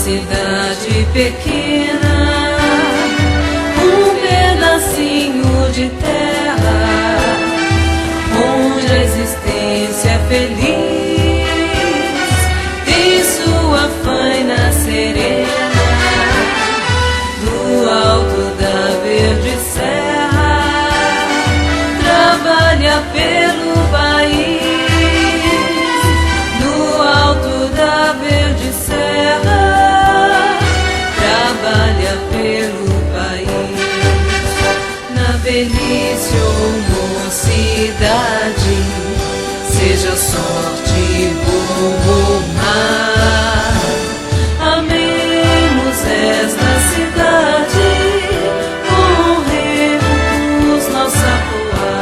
cidade pequena, um pedacinho de terra, onde a existência é feliz, tem sua faina serena, do alto da verde serra, trabalha pelo país, do alto da verde serra, trabalha pelo país. Na velhice ou mocidade, seja sorte, bom ou má, amemos esta cidade, honremos nossa poá.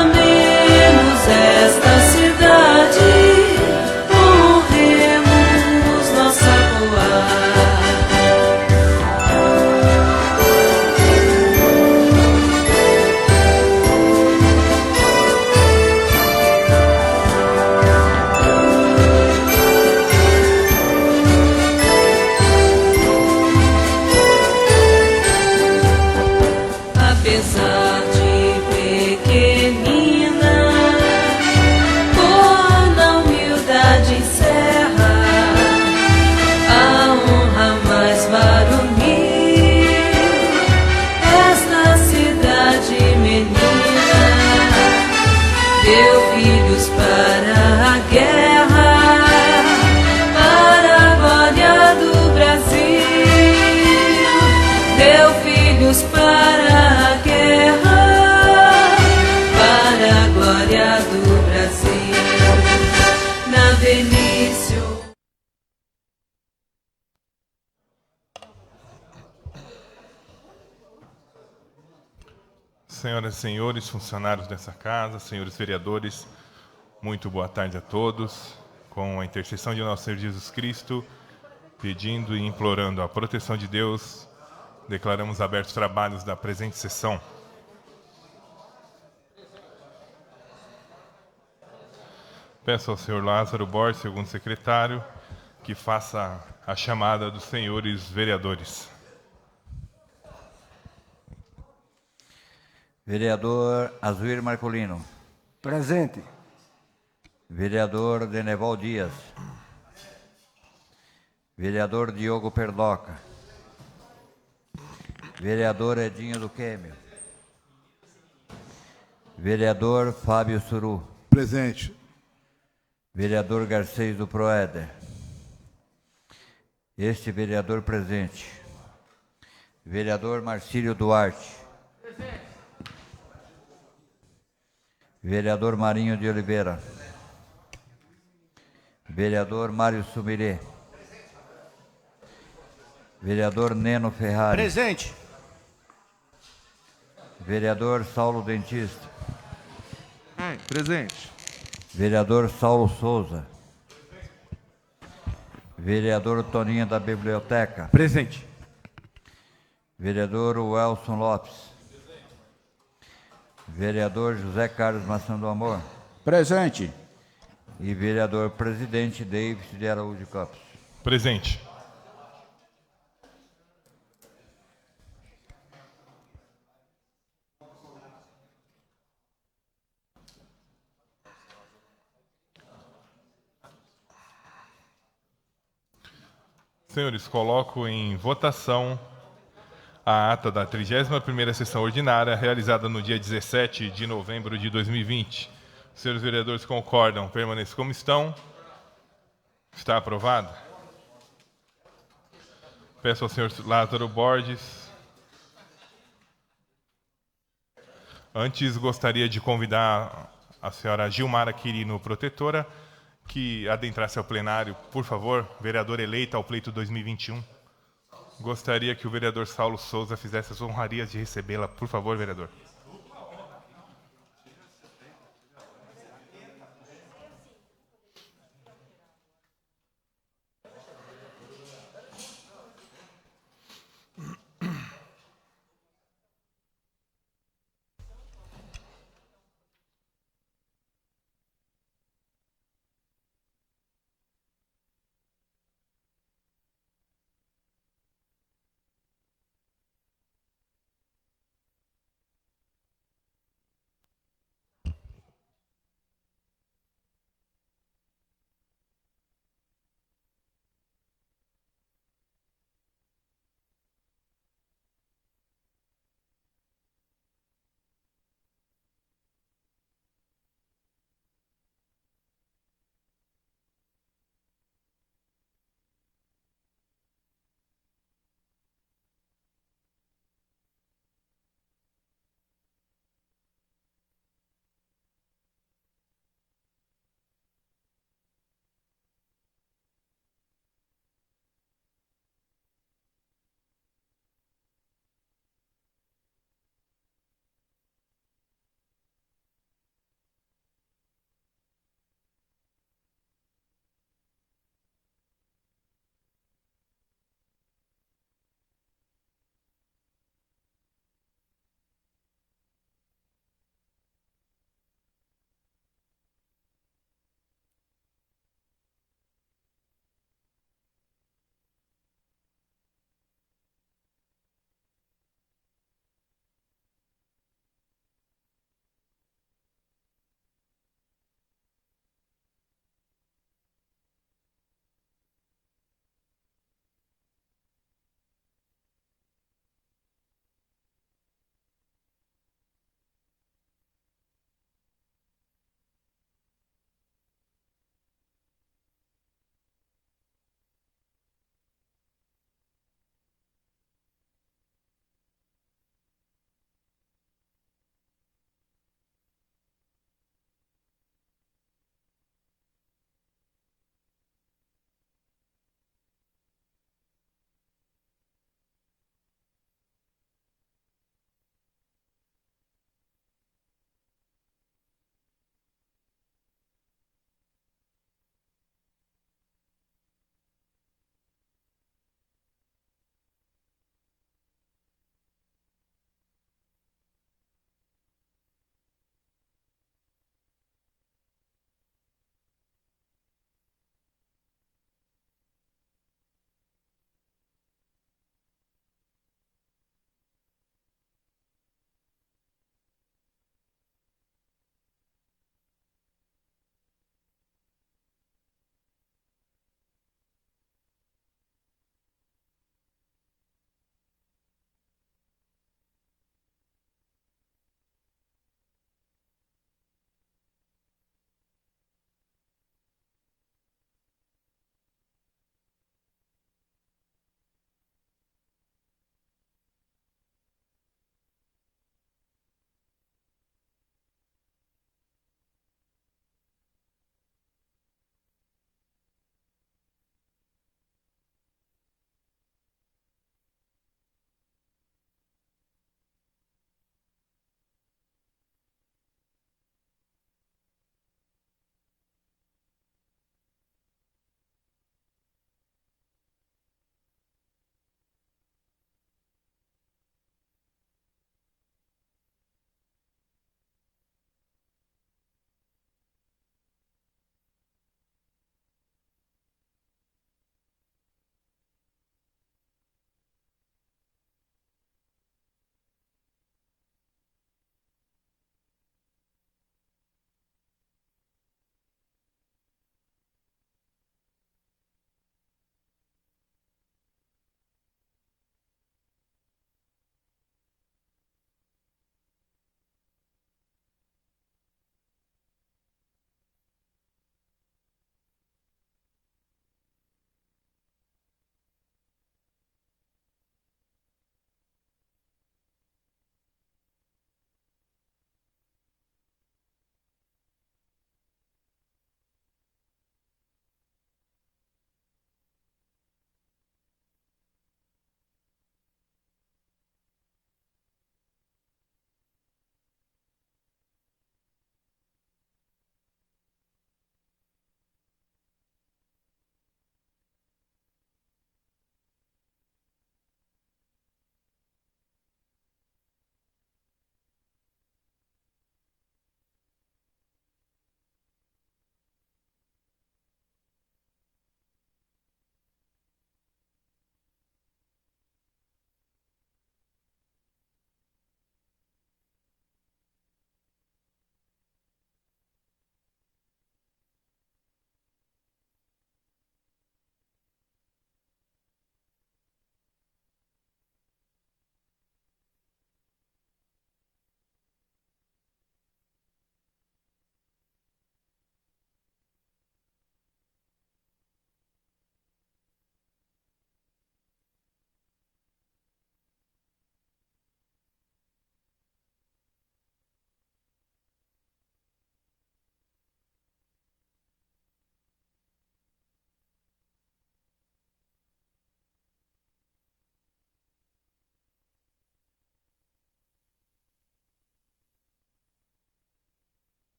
Amemos esta cidade, honremos nossa poá. Apesar de pequenina, por na humildade encerra a honra mais varonil. Esta cidade menina deu filhos para a guerra, para a glória do Brasil. Deu filhos para a guerra, para a glória do Brasil. Na velhice. Senhoras e senhores, funcionários dessa casa, senhores vereadores, muito boa tarde a todos. Com a intercessão de nosso Senhor Jesus Cristo, pedindo e implorando a proteção de Deus, declaramos abertos os trabalhos da presente sessão. Peço ao senhor Lázaro Borges, segundo secretário, que faça a chamada dos senhores vereadores. Vereador Azuir Marcolino. Presente. Vereador Deneval Dias. Vereador Diogo Perdoca. Vereador Edinho do Quêmio. Vereador Fábio Suru. Presente. Vereador Garcês do Proéder. Este vereador presente. Vereador Marcílio Duarte. Presente. Vereador Marinho de Oliveira. Vereador Mário Sumirê. Vereador Neno Ferrari. Presente. Vereador Saulo Dentista. Presente. Vereador Saulo Souza. Vereador Toninho da Biblioteca. Presente. Vereador Welson Lopes. Vereador José Carlos Maçã do Amor. Presente. E vereador presidente Davis de Araújo Campos. Presente. Senhores, coloco em votação a ata da 31ª sessão ordinária, realizada no dia 17 de novembro de 2020. Os senhores vereadores concordam, permaneçam como estão. Está aprovado. Peço ao senhor Lázaro Borges. Antes, gostaria de convidar a senhora Gilmara Quirino, protetora, que adentrasse ao plenário, por favor, vereadora eleita ao pleito 2021. Gostaria que o vereador Saulo Souza fizesse as honrarias de recebê-la. Por favor, vereador.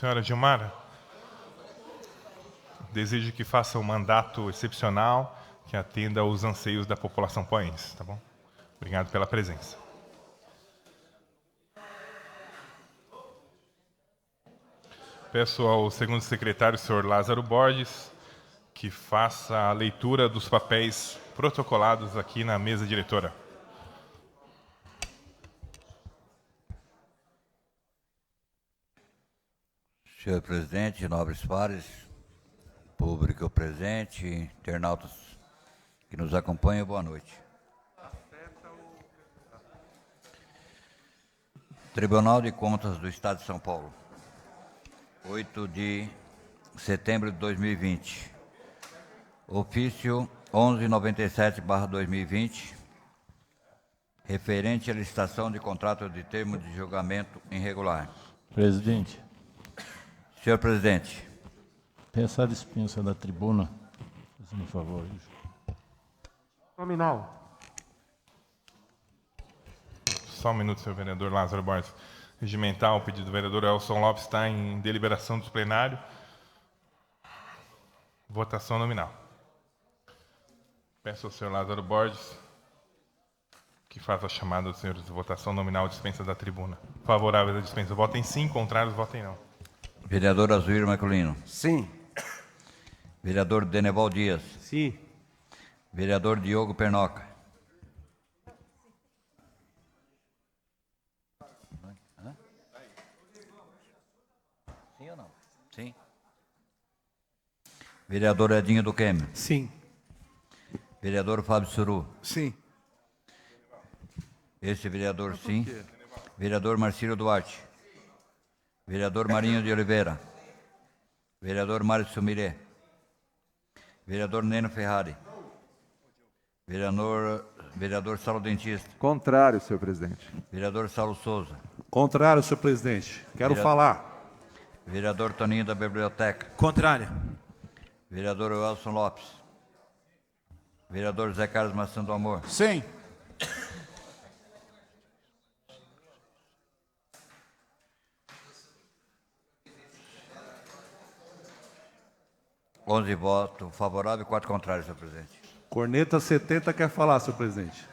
Senhora Gilmara, desejo que faça um mandato excepcional que atenda aos anseios da população poense, tá bom? Obrigado pela presença. Peço ao segundo secretário, senhor Lázaro Borges, que faça a leitura dos papéis protocolados aqui na mesa diretora. Senhor presidente, nobres pares, público presente, internautas que nos acompanham, boa noite. Tribunal de Contas do Estado de São Paulo, 8 de setembro de 2020. Ofício 1197/2020, referente à licitação de contrato de termo de julgamento irregular. Presidente, Senhor presidente, peço a dispensa da tribuna, fazendo um favor. Nominal. Só um minuto, senhor vereador Lázaro Borges. Regimental, o pedido do vereador Elson Lopes está em deliberação do plenário. Votação nominal. Peço ao senhor Lázaro Borges que faça a chamada dos senhores de votação nominal, dispensa da tribuna. Favoráveis à dispensa, votem sim, contrários, votem não. vereador Azuir Marcolino, Sim. vereador Deneval Dias, Sim. vereador Diogo Pernoca, sim ou não? Sim. Vereador Edinho do Quêmio, Sim. vereador Fábio Suru, Sim. esse vereador sim, vereador Marcílio Duarte, vereador Marinho de Oliveira, vereador Mário Sumiré, vereador Neno Ferrari, vereador Saulo Dentista, Contrário, senhor presidente. vereador Saulo Souza, Contrário, senhor presidente. Quero Vereador- falar. vereador Toninho da Biblioteca, Contrário. vereador Wilson Lopes, vereador Zé Carlos Maçã do Amor, Sim. onze votos favoráveis e 4 contrários, senhor presidente. Corneta 70 quer falar, senhor presidente.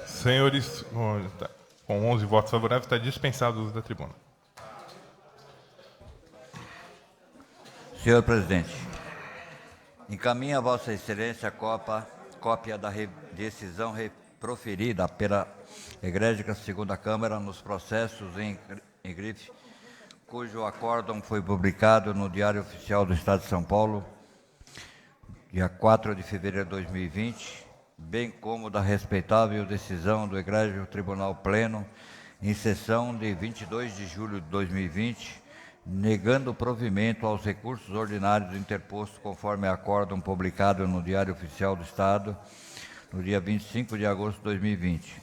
Senhores, com 11 votos favoráveis, está dispensado o uso da tribuna. Senhor presidente, encaminha a Vossa Excelência a cópia da decisão proferida pela Egrégica Segunda Câmara nos processos em grife, cujo acórdão foi publicado no Diário Oficial do Estado de São Paulo, dia 4 de fevereiro de 2020, bem como da respeitável decisão do Egrégio Tribunal Pleno, em sessão de 22 de julho de 2020, negando provimento aos recursos ordinários interpostos conforme acórdão publicado no Diário Oficial do Estado, no dia 25 de agosto de 2020.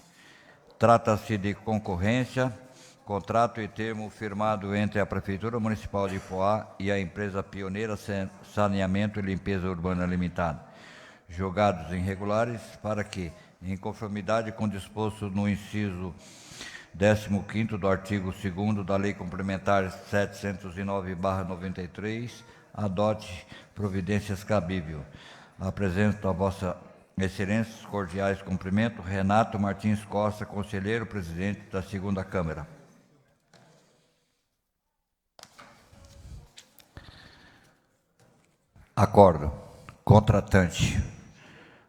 Trata-se de concorrência, contrato e termo firmado entre a Prefeitura Municipal de Ipoá e a empresa Pioneira Saneamento e Limpeza Urbana Limitada, julgados irregulares para que, em conformidade com o disposto no inciso 15º do artigo 2º da Lei Complementar 709/93, adote providências cabíveis. Apresento a Vossa Excelência os cordiais cumprimentos, Renato Martins Costa, conselheiro presidente da Segunda Câmara. Acordo. Contratante.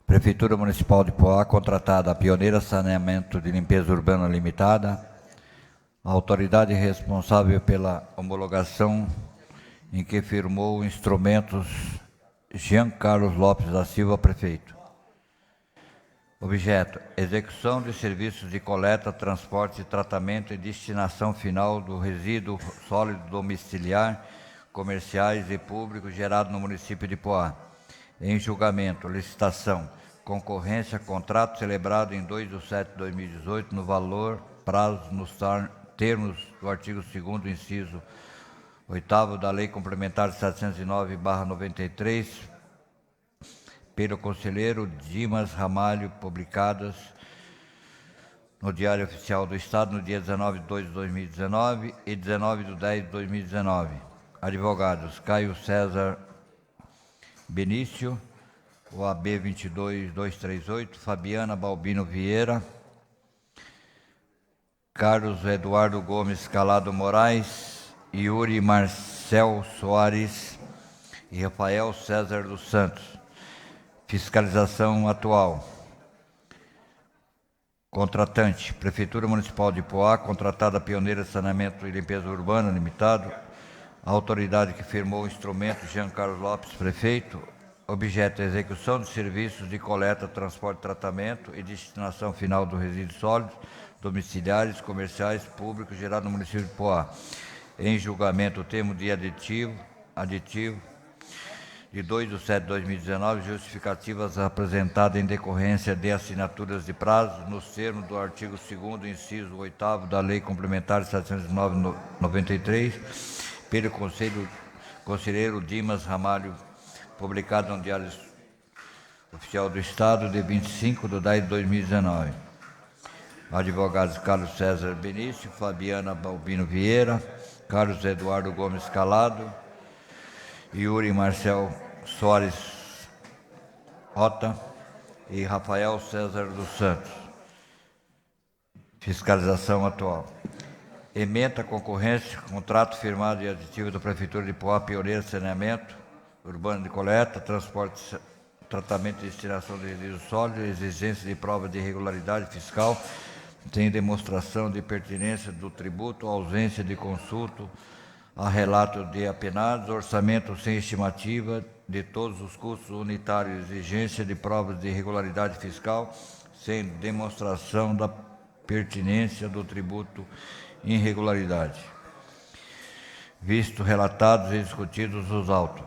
Prefeitura Municipal de Poá, contratada a Pioneira Saneamento de Limpeza Urbana Limitada, a autoridade responsável pela homologação em que firmou instrumentos Jean Carlos Lopes da Silva, prefeito. Objeto: execução de serviços de coleta, transporte, tratamento e destinação final do resíduo sólido domiciliar, comerciais e públicos gerado no município de Poá. Em julgamento, licitação, concorrência, contrato celebrado em 2/7/2018 no valor, prazo, nos termos do artigo 2º, inciso 8º da Lei Complementar 709/93, pelo conselheiro Dimas Ramalho, publicadas no Diário Oficial do Estado no dia 19/2/2019 e 19/10/2019. Advogados: Caio César Benício, OAB 22238, Fabiana Balbino Vieira, Carlos Eduardo Gomes Calado Moraes, Yuri Marcel Soares e Rafael César dos Santos. Fiscalização atual. Contratante: Prefeitura Municipal de Poá, contratada Pioneira Saneamento e Limpeza Urbana Limitado, a autoridade que firmou o instrumento Jean Carlos Lopes, prefeito. Objeto: execução de serviços de coleta, transporte, tratamento e destinação final dos resíduos sólidos, domiciliares, comerciais, públicos, gerado no município de Poá. Em julgamento, o termo de aditivo de 2/7/2019, justificativas apresentadas em decorrência de assinaturas de prazo, nos termos do artigo 2º, inciso 8º da Lei Complementar 709/93, pelo conselheiro Dimas Ramalho, publicado no Diário Oficial do Estado de 25/10/2019. Advogados: Carlos César Benício, Fabiana Balbino Vieira, Carlos Eduardo Gomes Calado, Yuri Marcel Soares Rota e Rafael César dos Santos. Fiscalização atual. Ementa a concorrência, contrato firmado e aditivo da Prefeitura de Poá, Pioneira Saneamento Urbano de Coleta, Transporte, Tratamento e Destinação de Resíduos Sólidos, exigência de prova de irregularidade fiscal, sem demonstração de pertinência do tributo, ausência de consulta a relato de apenados, orçamento sem estimativa de todos os custos unitários, exigência de provas de irregularidade fiscal, sem demonstração da pertinência do tributo, irregularidade. Visto relatados e discutidos os autos.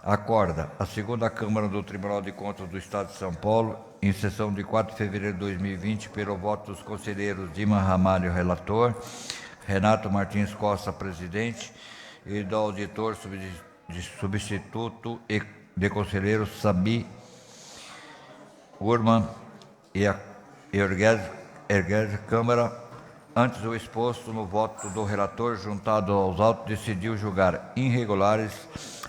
Acorda a segunda Câmara do Tribunal de Contas do Estado de São Paulo, em sessão de 4 de fevereiro de 2020, pelo voto dos conselheiros Dimas Ramalho, relator, Renato Martins Costa, presidente, e do auditor substituto e de conselheiro Sabi Urman e a Ergues Câmara, antes do exposto no voto do relator, juntado aos autos, decidiu julgar irregulares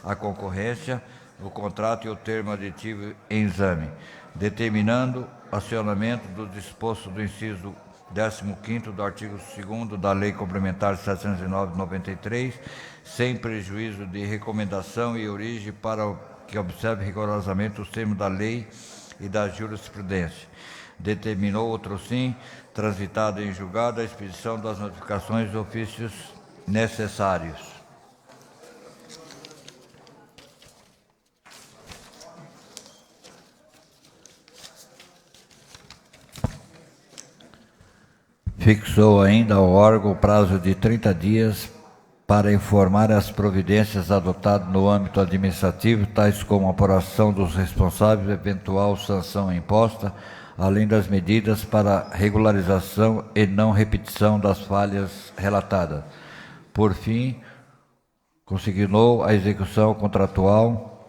a concorrência, o contrato e o termo aditivo em exame, determinando acionamento do disposto do inciso 15º do artigo 2º da Lei Complementar 709/93, sem prejuízo de recomendação e origem, para que observe rigorosamente os termos da lei e da jurisprudência. Determinou, outro sim, transitado em julgado, a expedição das notificações e ofícios necessários. Fixou ainda ao órgão o prazo de 30 dias para informar as providências adotadas no âmbito administrativo, tais como a apuração dos responsáveis, eventual sanção imposta, além das medidas para regularização e não repetição das falhas relatadas. Por fim, consignou a execução contratual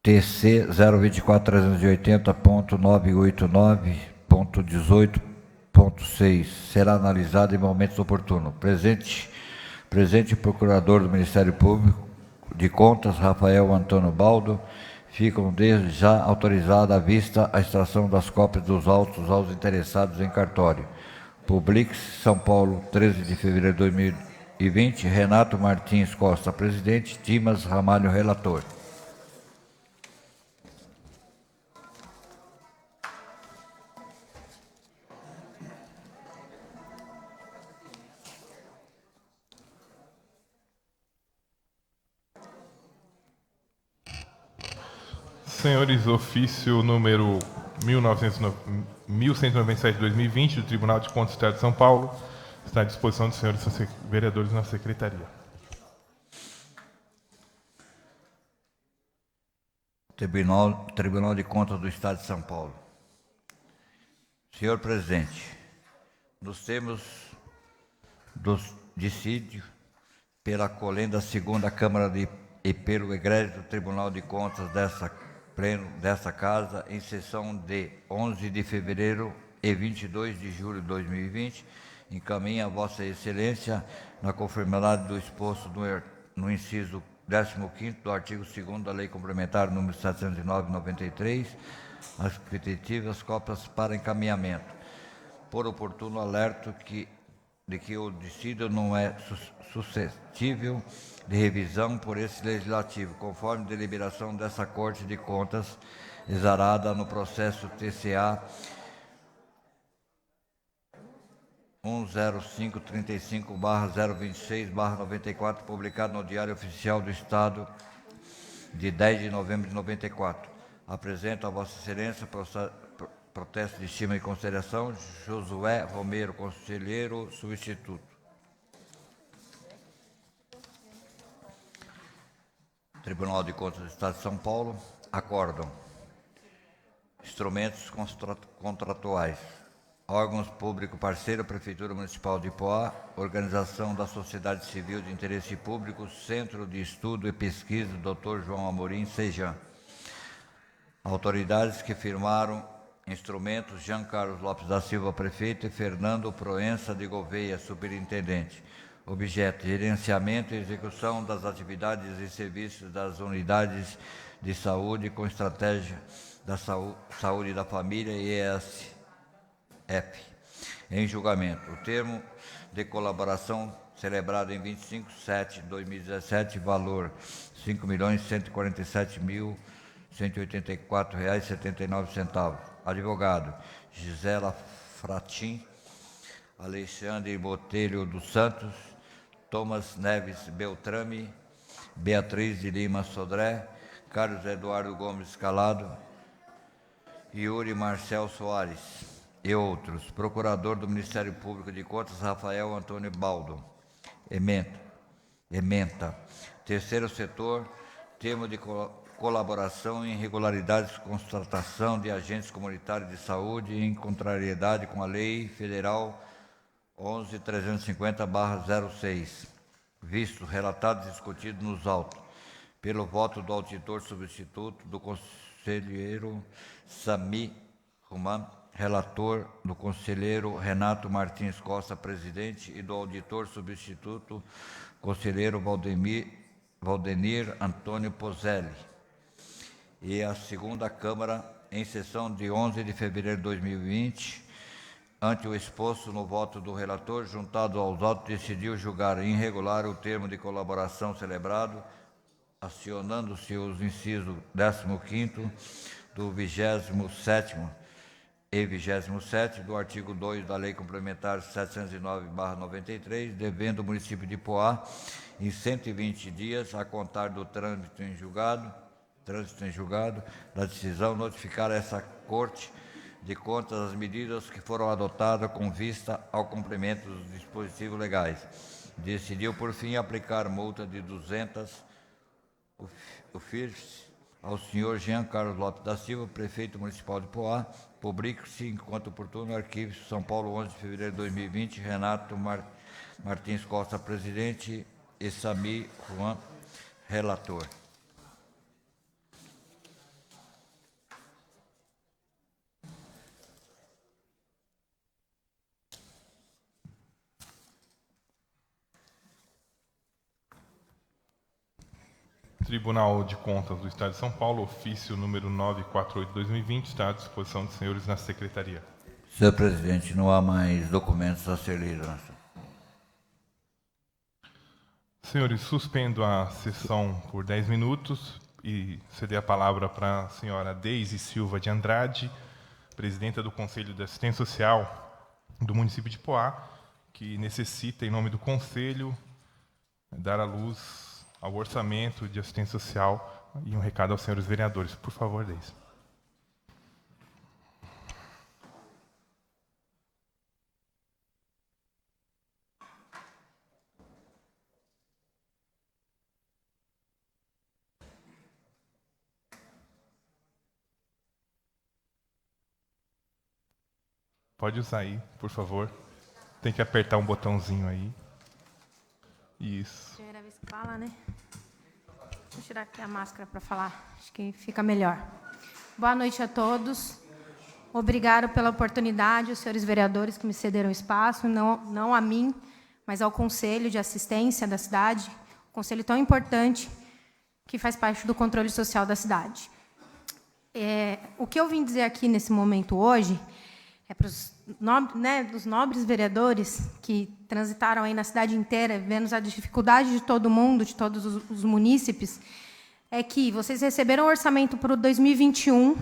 TC 024.380.989.18.6 será analisado em momentos oportunos. Presente Procurador do Ministério Público de Contas, Rafael Antônio Baldo, ficam desde já autorizada à vista a extração das cópias dos autos aos interessados em cartório. Publique-se, São Paulo, 13 de fevereiro de 2020, Renato Martins Costa, presidente, Dimas Ramalho, relator. Senhores, ofício número 1197/2020 do Tribunal de Contas do Estado de São Paulo está à disposição dos senhores vereadores na secretaria. Tribunal de Contas do Estado de São Paulo. Senhor presidente, nos termos do dissídio pela colenda da segunda Câmara e pelo egrégio do Tribunal de Contas dessa pleno desta Casa, em sessão de 11 de fevereiro e 22 de julho de 2020, encaminha a Vossa Excelência, na conformidade do exposto no inciso 15º do artigo 2º da Lei Complementar número 709/93, as respectivas cópias para encaminhamento. Por oportuno alerto de que o dissíduo não é suscetível de revisão por esse Legislativo, conforme deliberação dessa Corte de Contas, exarada no processo TCA 10535/026/94, publicado no Diário Oficial do Estado de 10 de novembro de 94. Apresento a Vossa Excelência protesto de estima e consideração, Josué Romero, conselheiro substituto. Tribunal de Contas do Estado de São Paulo, acórdão. Instrumentos contratuais. Órgãos público parceiro, Prefeitura Municipal de Ipoá, Organização da Sociedade Civil de Interesse Público, Centro de Estudo e Pesquisa, Dr. João Amorim, Sejam. Autoridades que firmaram instrumentos: Jean Carlos Lopes da Silva, prefeito, e Fernando Proença de Gouveia, superintendente. Objeto: gerenciamento e execução das atividades e serviços das unidades de saúde com estratégia da saúde da família e ESF. Em julgamento, o termo de colaboração celebrado em 25/7/2017, valor R$ 5.147.184,79. Advogado: Gisela Fratin, Alexandre Botelho dos Santos, Thomas Neves Beltrame, Beatriz de Lima Sodré, Carlos Eduardo Gomes Calado, Yuri Marcel Soares e outros. Procurador do Ministério Público de Contas, Rafael Antônio Baldo. Ementa. Terceiro setor, termo de colaboração em irregularidades com contratação de agentes comunitários de saúde em contrariedade com a Lei Federal 11.350/06, visto, relatado e discutido nos autos, pelo voto do auditor substituto, do conselheiro Sami Ruman, relator, do conselheiro Renato Martins Costa, presidente, e do auditor substituto, conselheiro Valdenir Antônio Pozelli. E a segunda Câmara, em sessão de 11 de fevereiro de 2020, ante o exposto no voto do relator, juntado aos autos, decidiu julgar irregular o termo de colaboração celebrado, acionando-se os incisos 15º do 27º e 27º do artigo 2 da Lei Complementar 709/93, devendo o município de Ipoá, em 120 dias, a contar do trânsito em julgado da decisão, notificar a essa Corte de Contas as medidas que foram adotadas com vista ao cumprimento dos dispositivos legais. Decidiu, por fim, aplicar multa de 200 UFIRS ao senhor Jean Carlos Lopes da Silva, prefeito municipal de Ipoá. Publique-se, enquanto oportuno, arquivo São Paulo, 11 de fevereiro de 2020, Renato Martins Costa, presidente, e Sami Juan, relator. Tribunal de Contas do Estado de São Paulo, ofício número 948/2020, está à disposição dos senhores na secretaria. Senhor presidente, não há mais documentos a ser lidos. Senhores, suspendo a sessão por 10 minutos e ceder a palavra para a senhora Deise Silva de Andrade, presidenta do Conselho de Assistência Social do município de Ipoá, que necessita, em nome do Conselho, dar à luz ao orçamento de assistência social e um recado aos senhores vereadores. Por favor, Deise. Pode usar aí, por favor. Tem que apertar um botãozinho aí. Isso. Primeira vez que fala, né? Vou tirar aqui a máscara para falar. Acho que fica melhor. Boa noite a todos. Obrigado pela oportunidade, os senhores vereadores que me cederam espaço, não a mim, mas ao Conselho de Assistência da cidade, um conselho tão importante que faz parte do controle social da cidade. O que eu vim dizer aqui nesse momento hoje é para os dos nobres vereadores que transitaram aí na cidade inteira, vendo a dificuldade de todo mundo, de todos os munícipes, é que vocês receberam o orçamento para o 2021,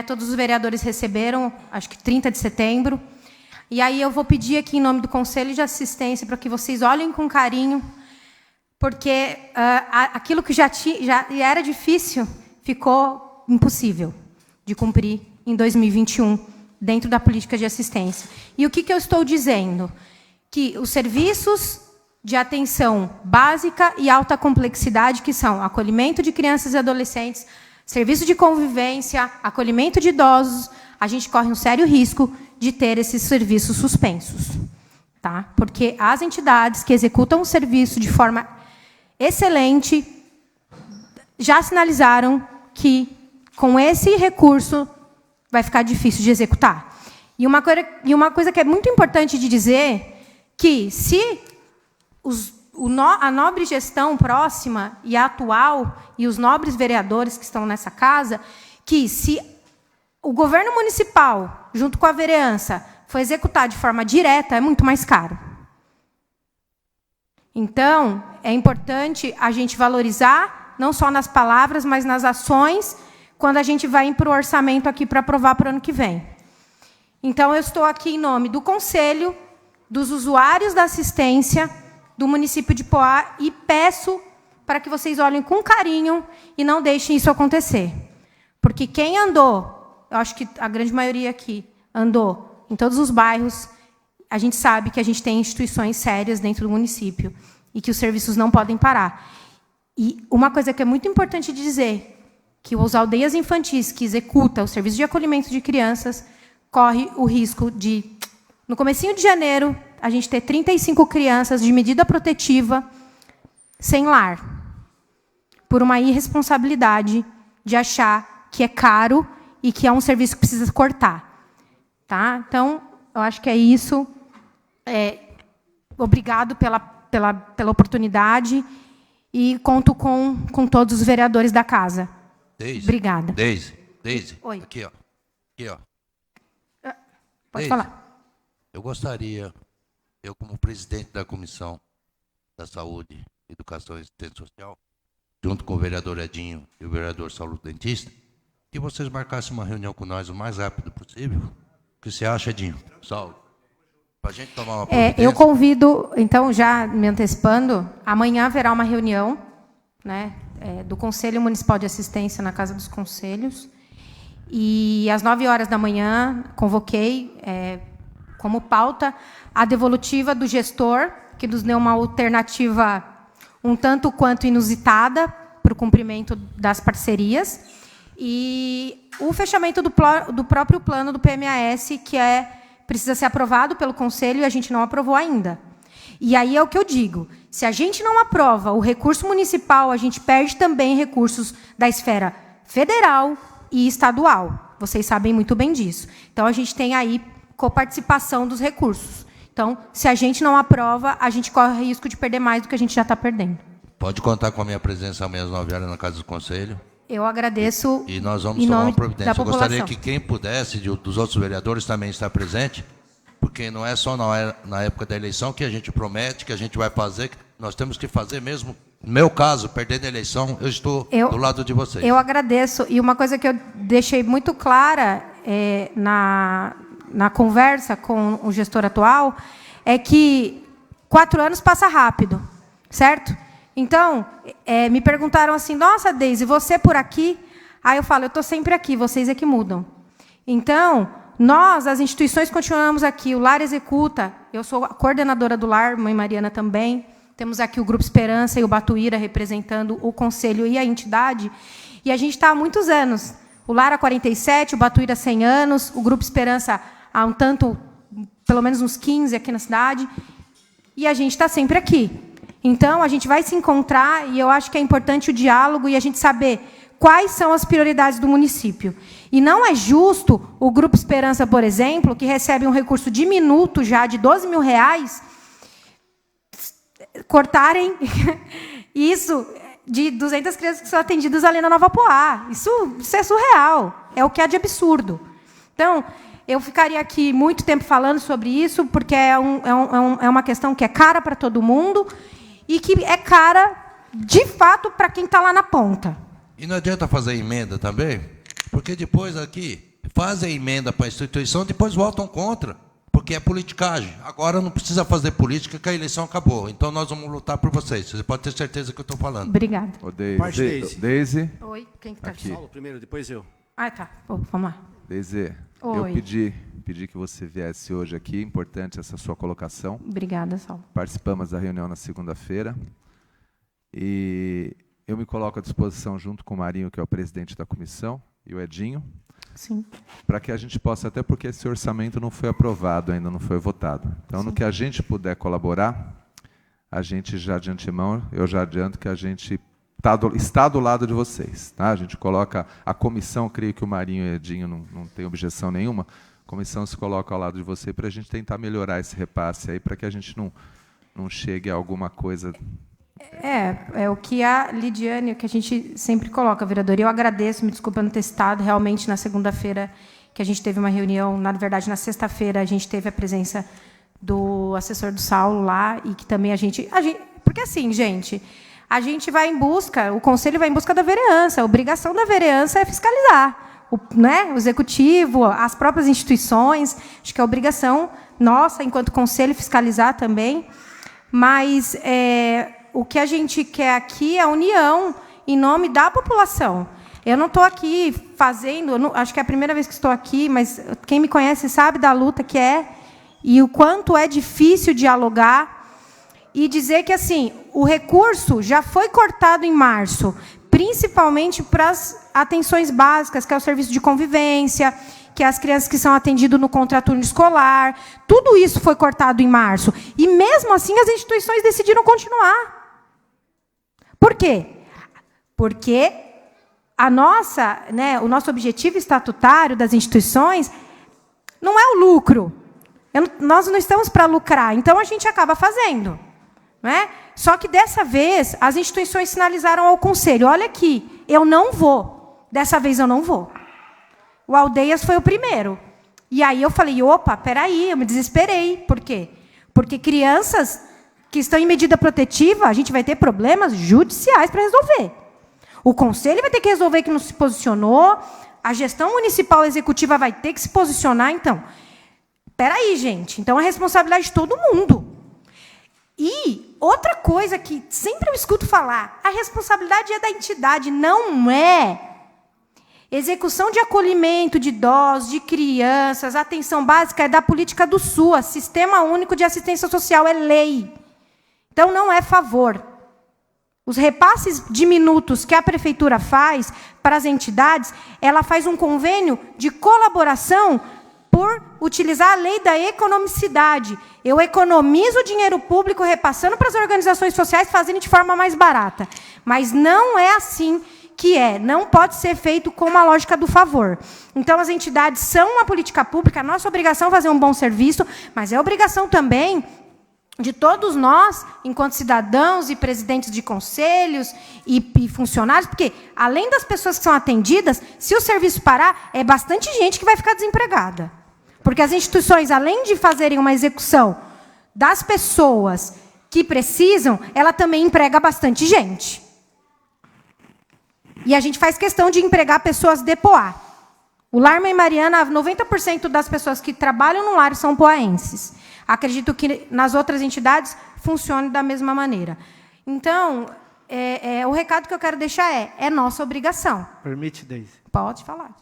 todos os vereadores receberam, acho que 30 de setembro, e aí eu vou pedir aqui em nome do Conselho de Assistência para que vocês olhem com carinho, porque aquilo que já era difícil ficou impossível de cumprir em 2021, dentro da política de assistência. E o que eu estou dizendo? Que os serviços de atenção básica e alta complexidade, que são acolhimento de crianças e adolescentes, serviço de convivência, acolhimento de idosos, a gente corre um sério risco de ter esses serviços suspensos. Tá? Porque as entidades que executam o serviço de forma excelente já sinalizaram que, com esse recurso, vai ficar difícil de executar. E uma coisa que é muito importante de dizer, que se a nobre gestão próxima e a atual, e os nobres vereadores que estão nessa casa, que se o governo municipal, junto com a vereança, for executar de forma direta, é muito mais caro. Então, é importante a gente valorizar, não só nas palavras, mas nas ações, quando a gente vai para o orçamento aqui para aprovar para o ano que vem. Então, eu estou aqui em nome do Conselho, dos usuários da assistência, do município de Poá, e peço para que vocês olhem com carinho e não deixem isso acontecer. Porque quem andou, eu acho que a grande maioria aqui andou em todos os bairros, a gente sabe que a gente tem instituições sérias dentro do município e que os serviços não podem parar. E uma coisa que é muito importante de dizer, que os aldeias infantis que executam o serviço de acolhimento de crianças corre o risco de, no comecinho de janeiro, a gente ter 35 crianças de medida protetiva sem lar, por uma irresponsabilidade de achar que é caro e que é um serviço que precisa cortar. Tá? Então, eu acho que é isso. Obrigado pela oportunidade e conto com todos os vereadores da casa. Deise, obrigada. Deise, Oi. Aqui, ó. Pode Deise, falar. Eu gostaria, eu como presidente da Comissão da Saúde, Educação e Assistência Social, junto com o vereador Edinho e o vereador Saulo Dentista, que vocês marcassem uma reunião com nós o mais rápido possível. O que você acha, Edinho? Saulo? Para a gente tomar uma providência. Eu convido, então, já me antecipando, amanhã haverá uma reunião, do Conselho Municipal de Assistência na Casa dos Conselhos, e às 9h da manhã convoquei como pauta a devolutiva do gestor, que nos deu uma alternativa um tanto quanto inusitada para o cumprimento das parcerias, e o fechamento do próprio plano do PMAS, que precisa ser aprovado pelo Conselho e a gente não aprovou ainda. E aí é o que eu digo, se a gente não aprova o recurso municipal, a gente perde também recursos da esfera federal e estadual. Vocês sabem muito bem disso. Então, a gente tem aí coparticipação dos recursos. Então, se a gente não aprova, a gente corre risco de perder mais do que a gente já está perdendo. Pode contar com a minha presença amanhã às 9h na Casa do Conselho. Eu agradeço. E nós vamos tomar uma providência. Eu gostaria que quem pudesse, dos outros vereadores, também estar presente, porque não é só na época da eleição que a gente promete, que a gente vai fazer, nós temos que fazer mesmo. No meu caso, perdendo a eleição, eu estou do lado de vocês. Eu agradeço. E uma coisa que eu deixei muito clara na conversa com o gestor atual é que 4 anos passa rápido, certo? Então, me perguntaram assim, nossa, Deise, você por aqui? Aí eu falo, eu estou sempre aqui, vocês é que mudam. Então, nós, as instituições, continuamos aqui. O Lar executa, eu sou a coordenadora do Lar, Mãe Mariana também. Temos aqui o Grupo Esperança e o Batuíra representando o Conselho e a entidade. E a gente está há muitos anos. O Lar há 47, o Batuíra há 100 anos, o Grupo Esperança há um tanto, pelo menos uns 15 aqui na cidade. E a gente está sempre aqui. Então, a gente vai se encontrar e eu acho que é importante o diálogo e a gente saber quais são as prioridades do município. E não é justo o Grupo Esperança, por exemplo, que recebe um recurso diminuto já de R$12 mil, cortarem isso de 200 crianças que são atendidas ali na Nova Poá. Isso é surreal. É o que há de absurdo. Então, eu ficaria aqui muito tempo falando sobre isso, porque é uma questão que é cara para todo mundo e que é cara, de fato, para quem está lá na ponta. E não adianta fazer emenda também, porque depois aqui fazem emenda para a instituição, depois votam contra, porque é politicagem. Agora não precisa fazer política, que a eleição acabou. Então nós vamos lutar por vocês. Você pode ter certeza que eu estou falando. Obrigada. Ô, Parte Deise. Deise. Oi, quem está aqui? Saulo primeiro, depois eu. Ah, tá. Pô, vamos lá. Deise, Oi. eu pedi que você viesse hoje aqui. Importante essa sua colocação. Obrigada, Saulo. Participamos da reunião na segunda-feira. E eu me coloco à disposição, junto com o Marinho, que é o presidente da comissão, e o Edinho, Sim. para que a gente possa, até porque esse orçamento não foi aprovado ainda, não foi votado. Então, Sim. no que a gente puder colaborar, a gente já de antemão, eu já adianto que a gente está do lado de vocês. Tá? A gente coloca a comissão, creio que o Marinho e o Edinho não tem objeção nenhuma, a comissão se coloca ao lado de você para a gente tentar melhorar esse repasse aí, para que a gente não chegue a alguma coisa... É o que a Lidiane, o que a gente sempre coloca, vereador. E eu agradeço, me desculpa eu não ter estado, realmente, na segunda-feira, que a gente teve uma reunião, na verdade, na sexta-feira, a gente teve a presença do assessor do Saulo lá, e que também a gente... Porque, assim, gente, a gente vai em busca, o Conselho vai em busca da vereança, a obrigação da vereança é fiscalizar. O executivo, as próprias instituições, acho que é obrigação nossa, enquanto Conselho, fiscalizar também. Mas... o que a gente quer aqui é a união em nome da população. Eu não estou aqui fazendo... acho que é a primeira vez que estou aqui, mas quem me conhece sabe da luta que é e o quanto é difícil dialogar e dizer que assim, o recurso já foi cortado em março, principalmente para as atenções básicas, que é o serviço de convivência, que é as crianças que são atendidas no contraturno escolar. Tudo isso foi cortado em março. E, mesmo assim, as instituições decidiram continuar. Por quê? Porque o nosso objetivo estatutário das instituições não é o lucro. Nós não estamos para lucrar, então a gente acaba fazendo. Né? Só que, dessa vez, as instituições sinalizaram ao Conselho, olha aqui, eu não vou. Dessa vez eu não vou. O Aldeias foi o primeiro. E aí eu falei, opa, peraí, eu me desesperei. Por quê? Porque crianças que estão em medida protetiva, a gente vai ter problemas judiciais para resolver. O Conselho vai ter que resolver que não se posicionou, a gestão municipal executiva vai ter que se posicionar. Então, peraí, gente. Então, a responsabilidade de todo mundo. E outra coisa que sempre eu escuto falar, a responsabilidade é da entidade, não é... Execução de acolhimento de idosos, de crianças, atenção básica é da política do SUAS, Sistema Único de Assistência Social, é lei. Então, não é favor. Os repasses diminutos que a prefeitura faz para as entidades, ela faz um convênio de colaboração por utilizar a lei da economicidade. Eu economizo dinheiro público repassando para as organizações sociais, fazendo de forma mais barata. Mas não é assim não pode ser feito com uma lógica do favor. Então, as entidades são uma política pública, nossa obrigação é fazer um bom serviço, mas é obrigação também de todos nós, enquanto cidadãos e presidentes de conselhos e funcionários, porque, além das pessoas que são atendidas, se o serviço parar, é bastante gente que vai ficar desempregada. Porque as instituições, além de fazerem uma execução das pessoas que precisam, ela também emprega bastante gente. E a gente faz questão de empregar pessoas de Poá. O Lar Mãe Mariana, 90% das pessoas que trabalham no lar são poaenses. Acredito que nas outras entidades funcione da mesma maneira. Então, o recado que eu quero deixar é nossa obrigação. Permite, Deise. Pode falar.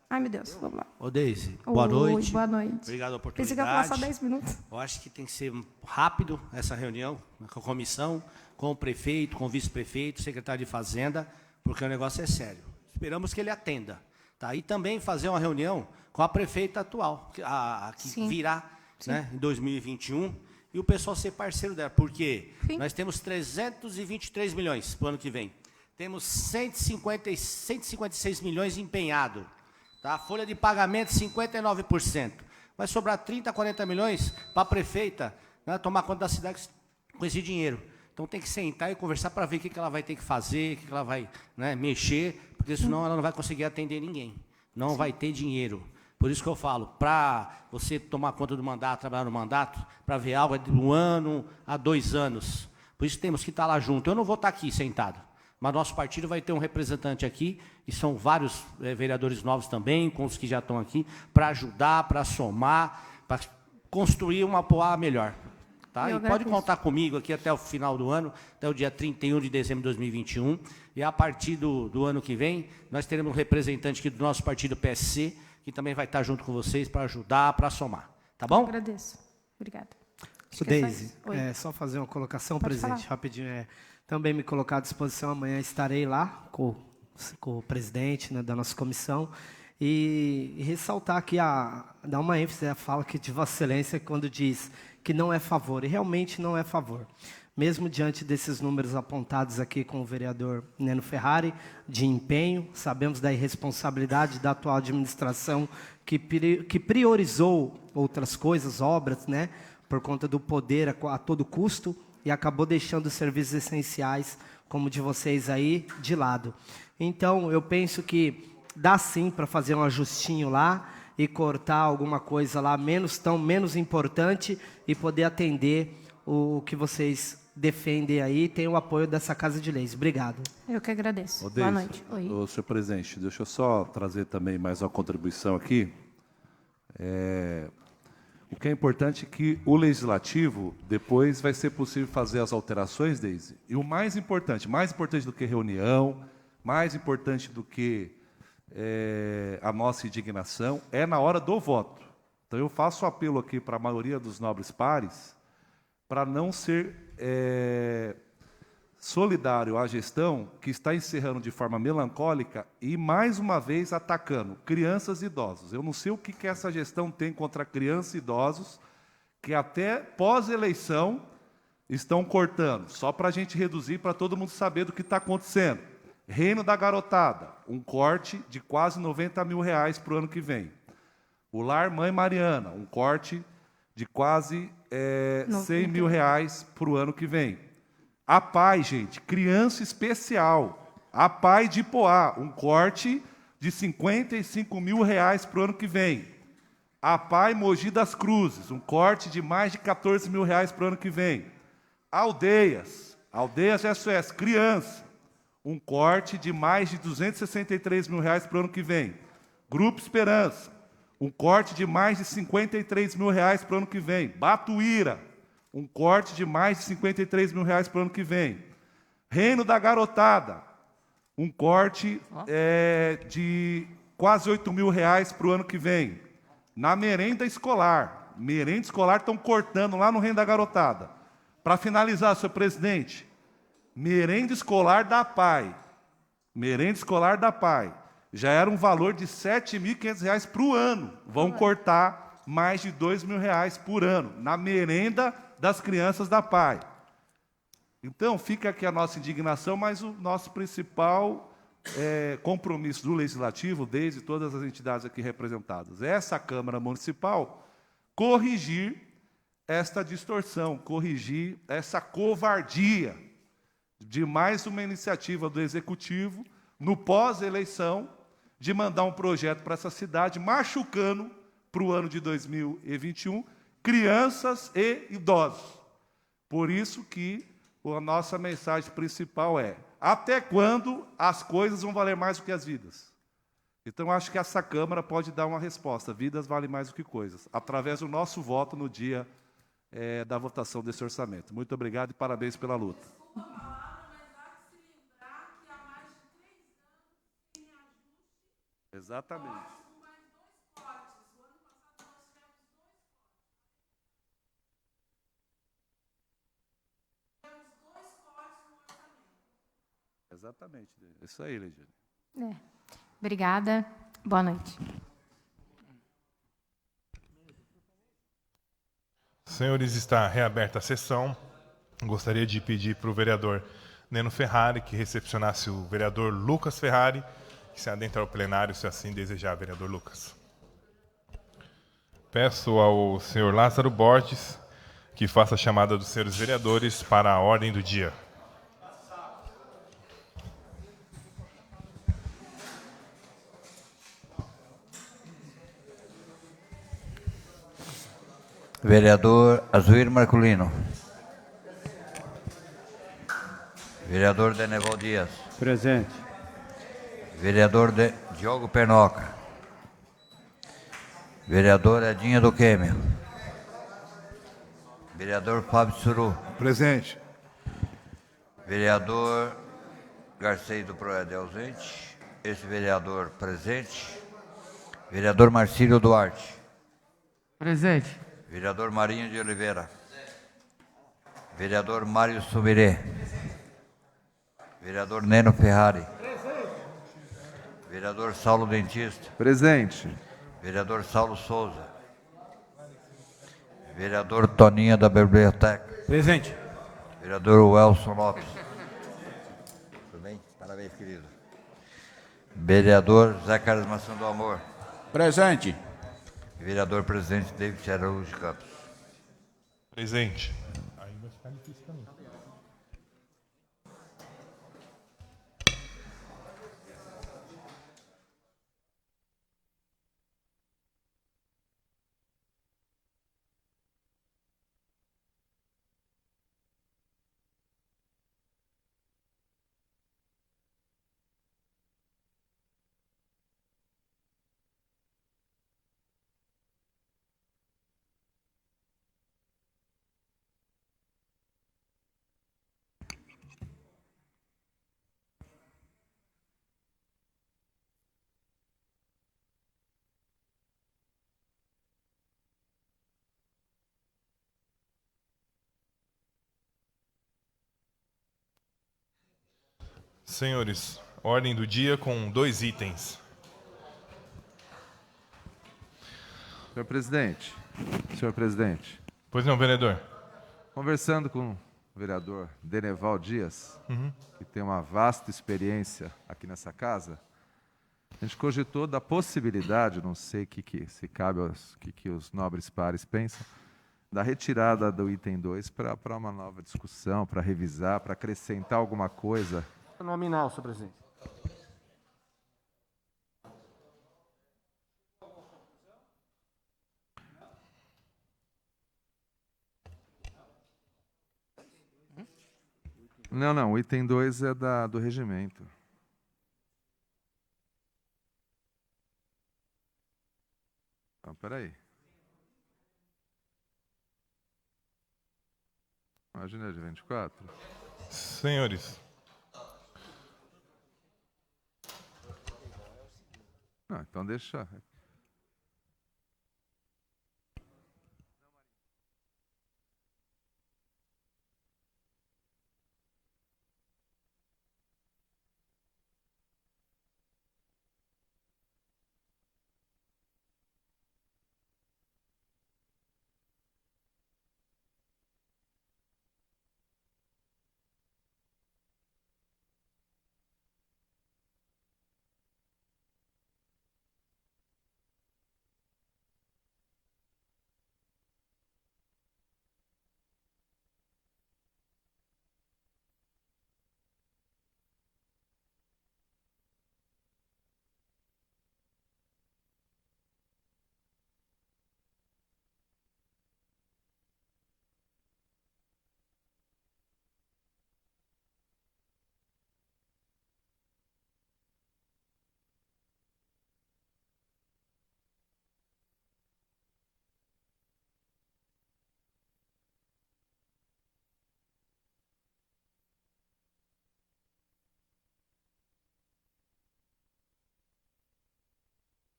Ai, meu Deus, vamos lá. Ô, Deise, boa noite. Boa noite. Obrigado pela oportunidade. Pensei que ia falar só 10 minutos. Eu acho que tem que ser rápido essa reunião com a comissão, com o prefeito, com o vice-prefeito, secretário de Fazenda, porque o negócio é sério. Esperamos que ele atenda. Tá? E também fazer uma reunião com a prefeita atual, que virá, né, em 2021, e o pessoal ser parceiro dela. Porque nós temos 323 milhões para o ano que vem. temos 156 milhões empenhado. Tá? Folha de pagamento, 59%. Vai sobrar 30, 40 milhões para a prefeita, né, tomar conta da cidade com esse dinheiro. Então tem que sentar e conversar para ver o que ela vai ter que fazer, o que ela vai, né, mexer, porque senão ela não vai conseguir atender ninguém. Não vai ter dinheiro. Por isso que eu falo, para você tomar conta do mandato, trabalhar no mandato, para ver algo é de 1 ano a 2 anos. Por isso temos que estar lá junto. Eu não vou estar aqui sentado, mas nosso partido vai ter um representante aqui, e são vários vereadores novos também, com os que já estão aqui, para ajudar, para somar, para construir uma Poá melhor. Tá? E pode contar comigo aqui até o final do ano, até o dia 31 de dezembro de 2021, e a partir do ano que vem, nós teremos um representante aqui do nosso partido PSC, que também vai estar junto com vocês para ajudar, para somar. Tá bom? Eu agradeço. Obrigada. Deise, só fazer uma colocação, Pode presidente, falar. rapidinho. Também me colocar à disposição, amanhã estarei lá com o presidente, né, da nossa comissão, e ressaltar aqui, dar uma ênfase à fala que de Vossa Excelência, quando diz que não é favor, e realmente não é favor. Mesmo diante desses números apontados aqui com o vereador Neno Ferrari, de empenho, sabemos da irresponsabilidade da atual administração, que priorizou outras coisas, obras, né, por conta do poder a todo custo, e acabou deixando os serviços essenciais, como de vocês aí, de lado. Então, eu penso que dá sim para fazer um ajustinho lá e cortar alguma coisa lá menos importante e poder atender o que vocês defendem aí, tem o apoio dessa Casa de Leis. Obrigado. Eu que agradeço. Deise, Boa noite. Oi. Senhor presidente, deixa eu só trazer também mais uma contribuição aqui. O que é importante é que o Legislativo, depois vai ser possível fazer as alterações, Deise. E o mais importante do que reunião, mais importante do que a nossa indignação, é na hora do voto. Então, eu faço apelo aqui para a maioria dos nobres pares, para não ser solidário à gestão que está encerrando de forma melancólica e, mais uma vez, atacando crianças e idosos. Eu não sei o que essa gestão tem contra crianças e idosos, que até pós-eleição estão cortando, só para a gente reduzir, para todo mundo saber do que está acontecendo. Reino da Garotada, um corte de quase R$90 mil para o ano que vem. O Lar Mãe Mariana, um corte de quase R$100 mil para o ano que vem. A PAI, gente, criança especial. A PAI de Poá, um corte de R$55 mil para o ano que vem. A PAI Mogi das Cruzes, um corte de mais de R$14 mil para o ano que vem. Aldeias SOS, criança, um corte de mais de R$263 mil para o ano que vem. Grupo Esperança, um corte de mais de R$53 mil para o ano que vem. Batuíra, um corte de mais de R$53 mil para o ano que vem. Reino da Garotada, um corte de quase R$8 mil para o ano que vem. Na merenda escolar estão cortando lá no Reino da Garotada. Para finalizar, senhor presidente, merenda escolar da PAI. Já era um valor de R$7.500 para o ano. Vão cortar mais de R$2 mil por ano na merenda das crianças da PAI. Então, fica aqui a nossa indignação, mas o nosso principal compromisso do Legislativo, desde todas as entidades aqui representadas, essa Câmara Municipal, corrigir esta distorção, corrigir essa covardia de mais uma iniciativa do Executivo, no pós-eleição, de mandar um projeto para essa cidade, machucando, para o ano de 2021, crianças e idosos. Por isso que a nossa mensagem principal é: até quando as coisas vão valer mais do que as vidas? Então, acho que essa Câmara pode dar uma resposta. Vidas valem mais do que coisas, através do nosso voto no dia da votação desse orçamento. Muito obrigado e parabéns pela luta. Exatamente. Exatamente. Isso aí, Legiane. Obrigada. Boa noite. Senhores, está reaberta a sessão. Gostaria de pedir para o vereador Neno Ferrari, que recepcionasse o vereador Lucas Ferrari, que se adentra ao plenário, se assim desejar, vereador Lucas. Peço ao senhor Lázaro Borges que faça a chamada dos senhores vereadores para a ordem do dia. Vereador Azuir Marculino. Vereador Deneval Dias. Presente. Vereador Diogo Pernoca. Vereador Edinha do Quêmio. Vereador Fábio Suru. Presente. Vereador Garcês do Proed ausente. Esse vereador presente. Vereador Marcílio Duarte. Presente. Vereador Marinho de Oliveira. Vereador Mário Sumirê. Vereador Neno Ferrari. Vereador Saulo Dentista. Presente. Vereador Saulo Souza. Vereador Toninha da Biblioteca. Presente. Vereador Welson Lopes. Tudo bem? Parabéns, querido. Vereador Zé Carlos Maçã do Amor. Presente. Vereador Presidente David Araújo de Campos. Presente. Aí vai ficar difícil para mim. Senhores, ordem do dia com 2 itens. Senhor presidente. Senhor presidente. Pois não, vereador. Conversando com o vereador Deneval Dias, que tem uma vasta experiência aqui nessa casa, a gente cogitou da possibilidade, não sei se cabe aos que os nobres pares pensam, da retirada do item 2 para uma nova discussão, para revisar, para acrescentar alguma coisa. Nominal, senhor presidente. Não, o item 2 é do regimento. Então, peraí. Imagina de 24. Senhores. Não, então deixa.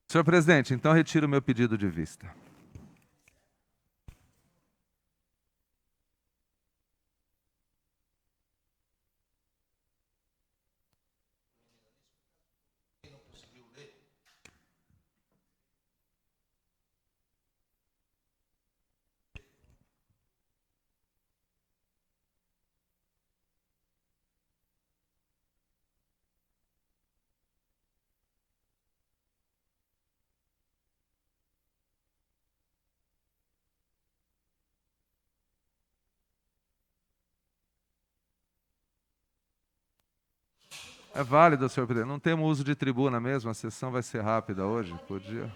Senhor presidente, então retiro o meu pedido de vista. É válido, senhor presidente. Não temos uso de tribuna mesmo, a sessão vai ser rápida hoje. Podia.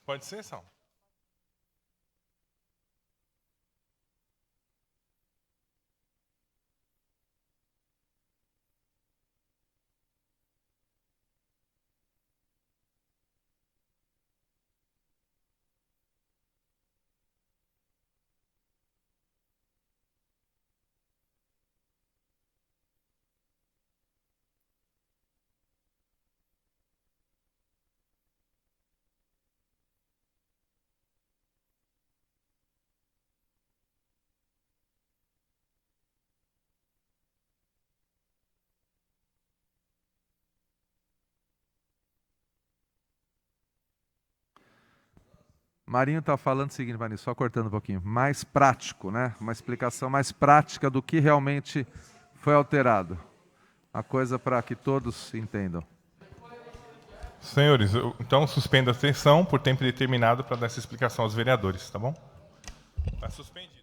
Pode ser, Sal? Marinho está falando o seguinte, Marinho, só cortando um pouquinho, mais prático, né? Uma explicação mais prática do que realmente foi alterado. Uma coisa para que todos entendam. Senhores, eu, então suspendo a sessão por tempo determinado para dar essa explicação aos vereadores, tá bom? Está suspendida.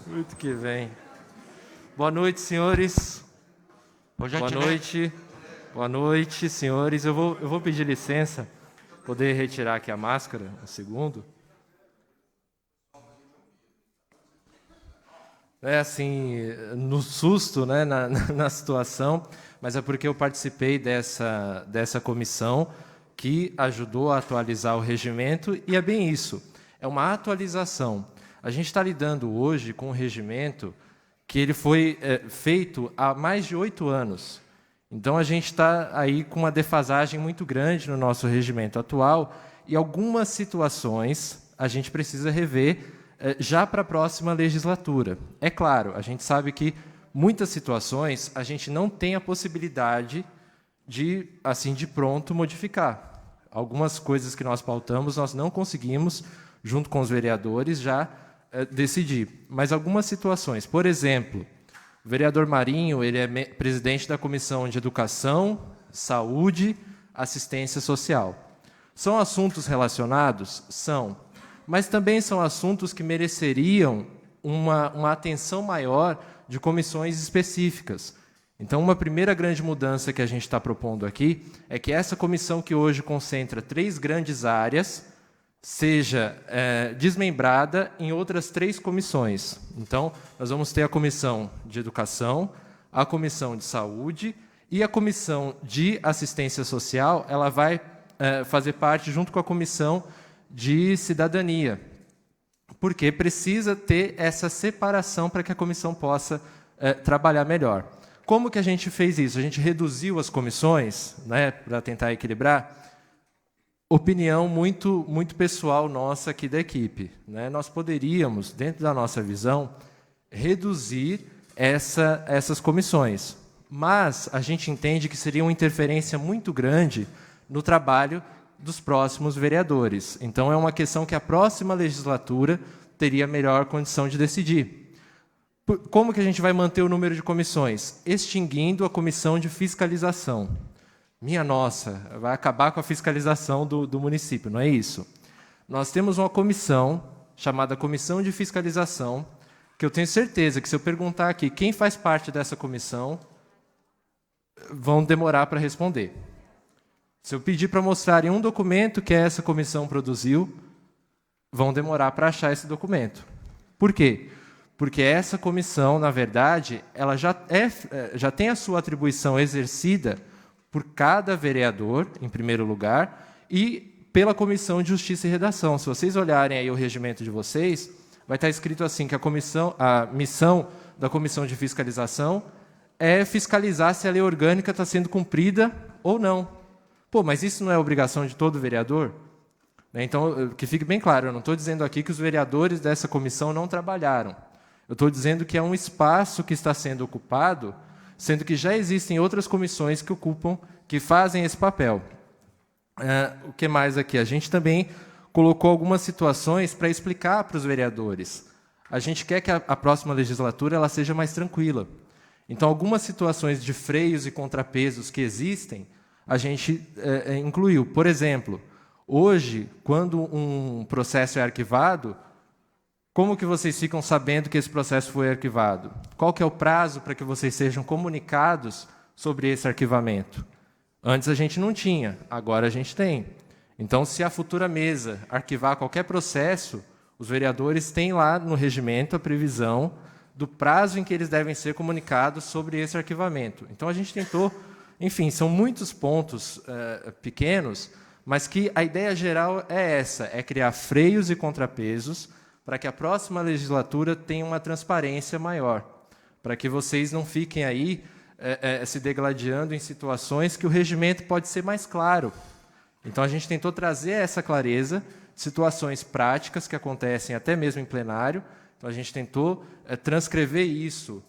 Muito que vem. Boa noite, senhores. Boa noite. Boa noite, senhores. Eu vou pedir licença, poder retirar aqui a máscara, um segundo. É assim, no susto, né, na situação, mas é porque eu participei dessa comissão que ajudou a atualizar o regimento, e é bem isso, é uma atualização. A gente está lidando hoje com um regimento que ele foi feito há mais de 8 anos. Então, a gente está aí com uma defasagem muito grande no nosso regimento atual e algumas situações a gente precisa rever já para a próxima legislatura. É claro, a gente sabe que muitas situações a gente não tem a possibilidade de, assim, de pronto, modificar. Algumas coisas que nós pautamos, nós não conseguimos, junto com os vereadores, já decidir. Mas algumas situações, por exemplo, o vereador Marinho, ele é presidente da Comissão de Educação, Saúde, Assistência Social. São assuntos relacionados? São. Mas também são assuntos que mereceriam uma atenção maior de comissões específicas. Então, uma primeira grande mudança que a gente está propondo aqui é que essa comissão, que hoje concentra 3 grandes áreas, seja desmembrada em outras 3 comissões. Então, nós vamos ter a Comissão de Educação, a Comissão de Saúde e a Comissão de Assistência Social. Ela vai fazer parte junto com a Comissão de Cidadania, porque precisa ter essa separação para que a comissão possa trabalhar melhor. Como que a gente fez isso? A gente reduziu as comissões, né, para tentar equilibrar. Opinião muito pessoal nossa aqui da equipe, né? Nós poderíamos, dentro da nossa visão, reduzir essas comissões, mas a gente entende que seria uma interferência muito grande no trabalho dos próximos vereadores. Então, é uma questão que a próxima legislatura teria melhor condição de decidir. Como que a gente vai manter o número de comissões? Extinguindo a comissão de fiscalização. Minha nossa, vai acabar com a fiscalização do município, não é isso? Nós temos uma comissão chamada Comissão de Fiscalização, que eu tenho certeza que, se eu perguntar aqui quem faz parte dessa comissão, vão demorar para responder. Se eu pedir para mostrarem um documento que essa comissão produziu, vão demorar para achar esse documento. Por quê? Porque essa comissão, na verdade, ela já tem a sua atribuição exercida por cada vereador, em primeiro lugar, e pela Comissão de Justiça e Redação. Se vocês olharem aí o regimento de vocês, vai estar escrito assim, que a missão da Comissão de Fiscalização é fiscalizar se a lei orgânica está sendo cumprida ou não. Pô, mas isso não é obrigação de todo vereador? Então, que fique bem claro, eu não estou dizendo aqui que os vereadores dessa comissão não trabalharam. Eu estou dizendo que é um espaço que está sendo ocupado, sendo que já existem outras comissões que fazem esse papel. O que mais aqui? A gente também colocou algumas situações para explicar para os vereadores. a gente quer que a próxima legislatura ela seja mais tranquila. Então, algumas situações de freios e contrapesos que existem, a gente incluiu. Por exemplo, hoje, quando um processo é arquivado, como que vocês ficam sabendo que esse processo foi arquivado? Qual que é o prazo para que vocês sejam comunicados sobre esse arquivamento? Antes a gente não tinha, agora a gente tem. Então, se a futura mesa arquivar qualquer processo, os vereadores têm lá no regimento a previsão do prazo em que eles devem ser comunicados sobre esse arquivamento. Então, a gente tentou, enfim, são muitos pontos pequenos, mas que a ideia geral é essa, é criar freios e contrapesos para que a próxima legislatura tenha uma transparência maior, para que vocês não fiquem aí se degladiando em situações que o regimento pode ser mais claro. Então, a gente tentou trazer essa clareza, situações práticas que acontecem até mesmo em plenário. Então, a gente tentou transcrever isso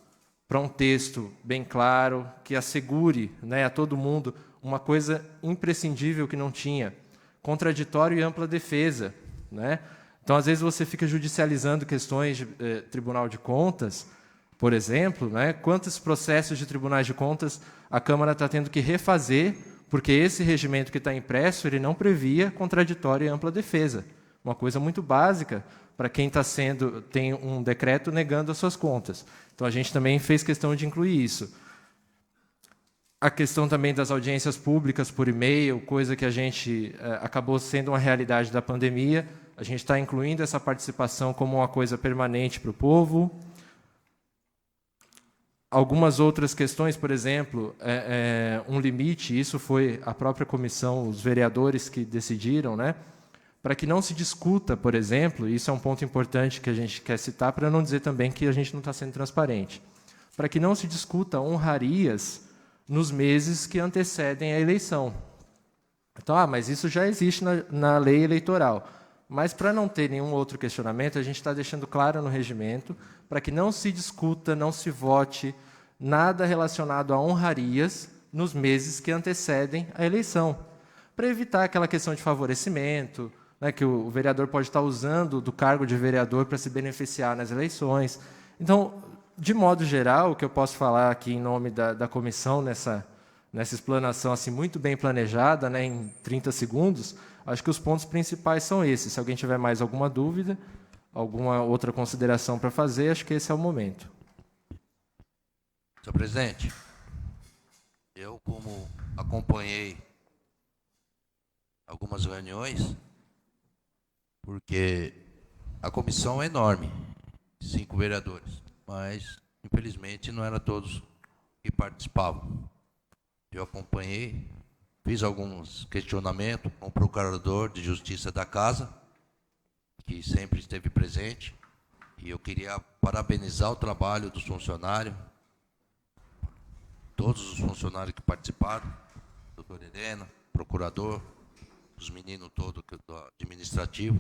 para um texto bem claro, que assegure, né, a todo mundo uma coisa imprescindível que não tinha, contraditório e ampla defesa, né? Então, às vezes, você fica judicializando questões de Tribunal de Contas, por exemplo, né? Quantos processos de tribunais de contas a Câmara está tendo que refazer, porque esse regimento que está impresso ele não previa contraditório e ampla defesa. Uma coisa muito básica para quem tem um decreto negando as suas contas. Então, a gente também fez questão de incluir isso. A questão também das audiências públicas por e-mail, coisa que a gente acabou sendo uma realidade da pandemia. A gente está incluindo essa participação como uma coisa permanente para o povo. Algumas outras questões, por exemplo, um limite, isso foi a própria comissão, os vereadores que decidiram, né, para que não se discuta, por exemplo, isso é um ponto importante que a gente quer citar, para não dizer também que a gente não está sendo transparente, para que não se discuta honrarias nos meses que antecedem a eleição. Então, mas isso já existe na lei eleitoral. Mas, para não ter nenhum outro questionamento, a gente está deixando claro no regimento, para que não se discuta, não se vote nada relacionado a honrarias nos meses que antecedem a eleição, para evitar aquela questão de favorecimento, né, que o vereador pode estar usando do cargo de vereador para se beneficiar nas eleições. Então, de modo geral, o que eu posso falar aqui em nome da comissão, nessa explanação assim, muito bem planejada, né, em 30 segundos, acho que os pontos principais são esses. Se alguém tiver mais alguma dúvida, alguma outra consideração para fazer, acho que esse é o momento. Senhor presidente, eu, como acompanhei algumas reuniões, porque a comissão é enorme, 5 vereadores, mas, infelizmente, não eram todos que participavam. Eu acompanhei, fiz alguns questionamentos com o procurador de Justiça da Casa, que sempre esteve presente, e eu queria parabenizar o trabalho dos funcionários, todos os funcionários que participaram, doutor Helena, procurador, os meninos todos do administrativo,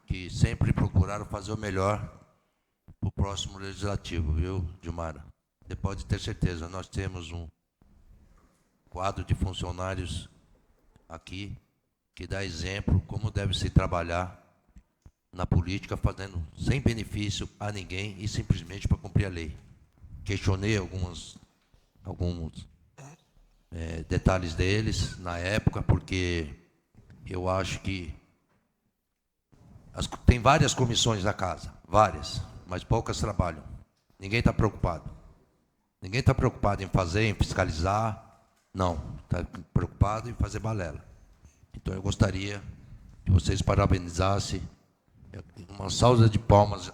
que sempre procuraram fazer o melhor para o próximo legislativo, viu, Dilmara? Você pode ter certeza, nós temos um quadro de funcionários aqui que dá exemplo como deve se trabalhar na política, fazendo sem benefício a ninguém e simplesmente para cumprir a lei. Questionei alguns detalhes deles na época, porque eu acho que tem várias comissões na casa, várias, mas poucas trabalham. Ninguém está preocupado. Ninguém está preocupado em fazer, em fiscalizar. Não, está preocupado em fazer balela. Então eu gostaria que vocês parabenizassem, uma salva de palmas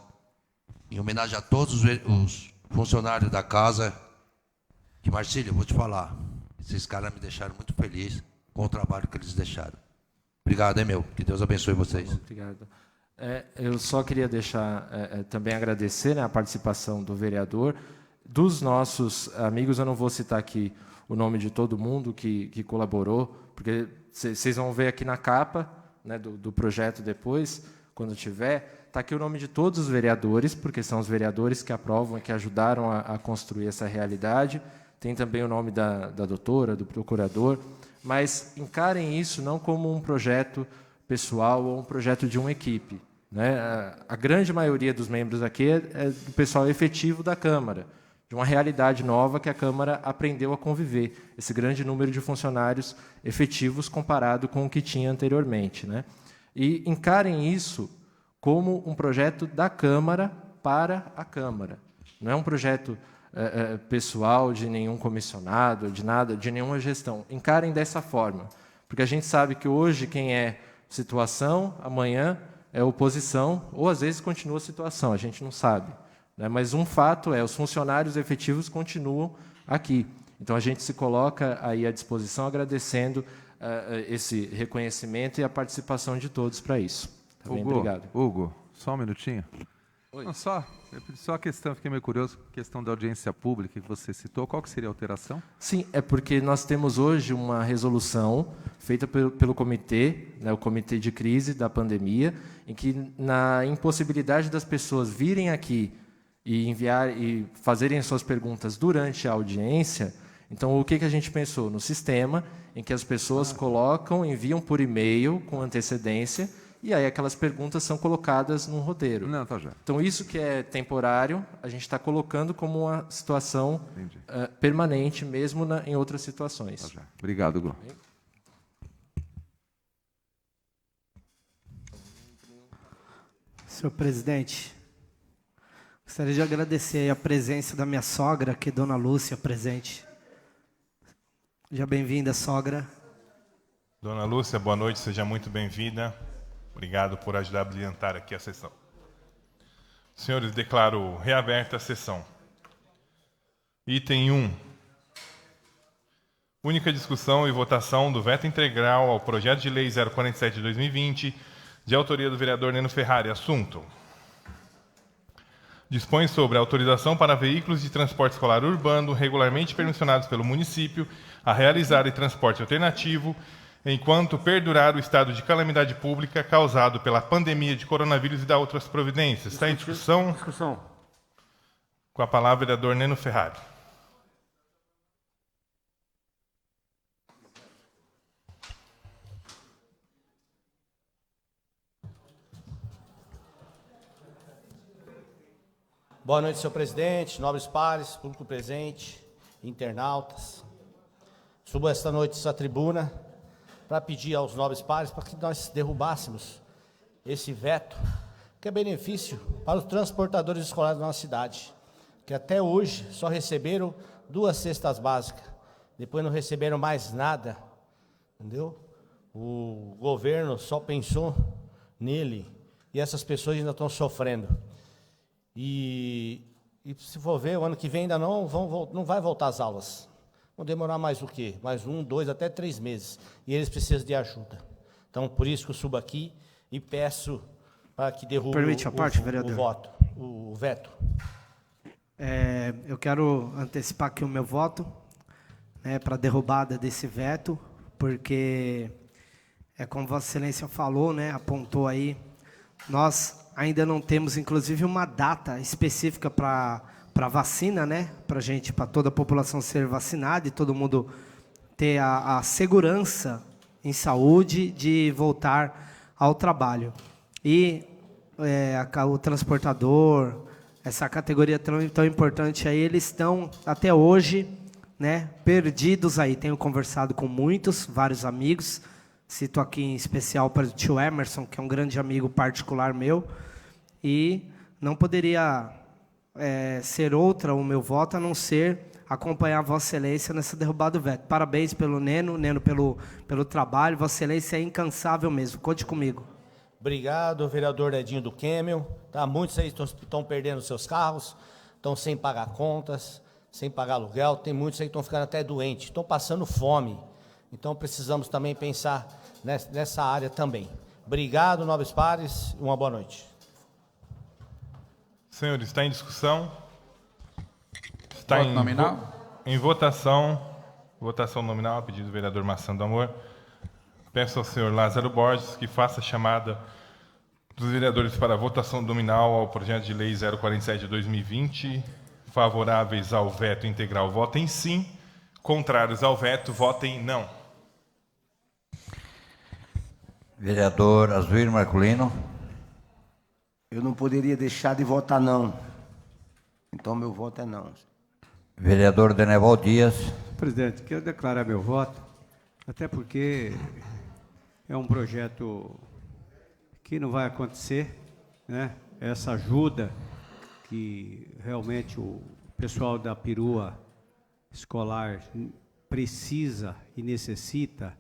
em homenagem a todos os funcionários da casa. Que, Marcílio, eu vou te falar, esses caras me deixaram muito feliz com o trabalho que eles deixaram. Obrigado, hein, meu? Que Deus abençoe vocês. Obrigado. Eu só queria deixar, também agradecer, né, a participação do vereador. Dos nossos amigos, eu não vou citar aqui o nome de todo mundo que colaborou, porque vocês vão ver aqui na capa, né, do projeto depois, quando tiver, está aqui o nome de todos os vereadores, porque são os vereadores que aprovam e que ajudaram a construir essa realidade. Tem também o nome da doutora, do procurador, mas encarem isso não como um projeto pessoal ou um projeto de uma equipe. né? A grande maioria dos membros aqui é do pessoal efetivo da Câmara, de uma realidade nova que a Câmara aprendeu a conviver, esse grande número de funcionários efetivos comparado com o que tinha anteriormente, né? E encarem isso como um projeto da Câmara para a Câmara. Não é um projeto pessoal de nenhum comissionado, de nada, de nenhuma gestão. Encarem dessa forma, porque a gente sabe que hoje quem é situação, amanhã é oposição, ou às vezes continua a situação, a gente não sabe, né? Mas um fato é, os funcionários efetivos continuam aqui. Então a gente se coloca aí à disposição, agradecendo esse reconhecimento e a participação de todos para isso. Tá bem? Obrigado. Hugo, só um minutinho. Oi. Não, só a questão, fiquei meio curioso, questão da audiência pública que você citou, qual que seria a alteração? Sim, é porque nós temos hoje uma resolução feita pelo comitê, né, o comitê de crise da pandemia, em que, na impossibilidade das pessoas virem aqui e enviar e fazerem suas perguntas durante a audiência, então o que a gente pensou? No sistema em que as pessoas colocam, enviam por e-mail com antecedência, e aí aquelas perguntas são colocadas num roteiro. Não, tá já. Então, isso que é temporário, a gente está colocando como uma situação permanente, mesmo em outras situações. Tá já. Obrigado, Hugo. Senhor presidente, gostaria de agradecer a presença da minha sogra, que é Dona Lúcia, presente. Seja bem-vinda, sogra. Dona Lúcia, boa noite, seja muito bem-vinda. Obrigado por ajudar a brilhantar aqui a sessão. Senhores, declaro reaberta a sessão. Item 1. Única discussão e votação do veto integral ao projeto de lei 047 de 2020, de autoria do vereador Neno Ferrari. Assunto: dispõe sobre a autorização para veículos de transporte escolar urbano regularmente permissionados pelo município a realizarem transporte alternativo enquanto perdurar o estado de calamidade pública causado pela pandemia de coronavírus e da outras providências. Está em discussão? Discussão. Com a palavra, o vereador Neno Ferrari. Boa noite, senhor presidente, nobres pares, público presente, internautas. Subo esta noite essa tribuna para pedir aos nobres pares para que nós derrubássemos esse veto, que é benefício para os transportadores escolares da nossa cidade, que até hoje só receberam 2 cestas básicas, depois não receberam mais nada, entendeu? O governo só pensou nele e essas pessoas ainda estão sofrendo. E se for ver, o ano que vem ainda não vai voltar às aulas. Vão demorar mais o quê? Mais 1, 2, até 3 meses. E eles precisam de ajuda. Então, por isso que eu subo aqui e peço para que derrube o veto. Eu quero antecipar aqui o meu voto, né, para a derrubada desse veto, porque, como Vossa Excelência falou, né, apontou aí, nós ainda não temos, inclusive, uma data específica para vacina, né? Para toda a população ser vacinada e todo mundo ter a segurança em saúde de voltar ao trabalho. E o transportador, essa categoria tão importante aí, eles estão até hoje, né, perdidos aí. Tenho conversado com vários amigos. Cito aqui em especial para o tio Emerson, que é um grande amigo particular meu, e não poderia ser outra o meu voto a não ser acompanhar Vossa Excelência nessa derrubada do veto. Parabéns pelo Neno pelo trabalho. Vossa Excelência é incansável mesmo. Conte comigo. Obrigado, vereador Edinho do Kemmel. Tá, muitos aí estão perdendo seus carros, estão sem pagar contas, sem pagar aluguel. Tem muitos aí que estão ficando até doentes, estão passando fome. Então precisamos também pensar nessa área também. Obrigado, nobres pares, uma boa noite. Senhores, está em discussão? Está Voto nominal? Em votação. Votação nominal, a pedido do vereador Maçã do Amor. Peço ao senhor Lázaro Borges que faça a chamada dos vereadores para a votação nominal ao projeto de lei 047 de 2020. Favoráveis ao veto integral, votem sim. Contrários ao veto, votem não. Vereador Azuir Marculino. Eu não poderia deixar de votar não. Então, meu voto é não. Vereador Deneval Dias. Presidente, quero declarar meu voto, até porque é um projeto que não vai acontecer, né? Essa ajuda que realmente o pessoal da perua escolar precisa e necessita,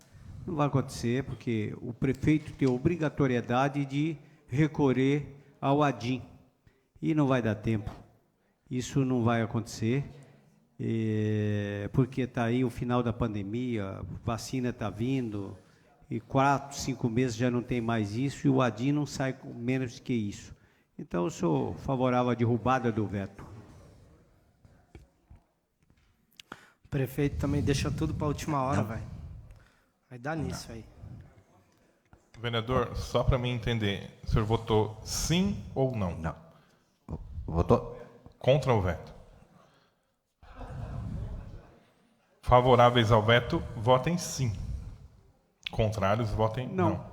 não vai acontecer, porque o prefeito tem obrigatoriedade de recorrer ao ADIM, e não vai dar tempo. Isso não vai acontecer, porque está aí o final da pandemia, vacina está vindo, e 4, 5 meses já não tem mais isso, e o ADIM não sai com menos que isso. Então, eu sou favorável à derrubada do veto. O prefeito também deixa tudo para a última hora, velho. Vai dar nisso aí. Vereador, só para mim entender, o senhor votou sim ou não? Não. Votou? Contra o veto. Favoráveis ao veto, votem sim. Contrários, votem não.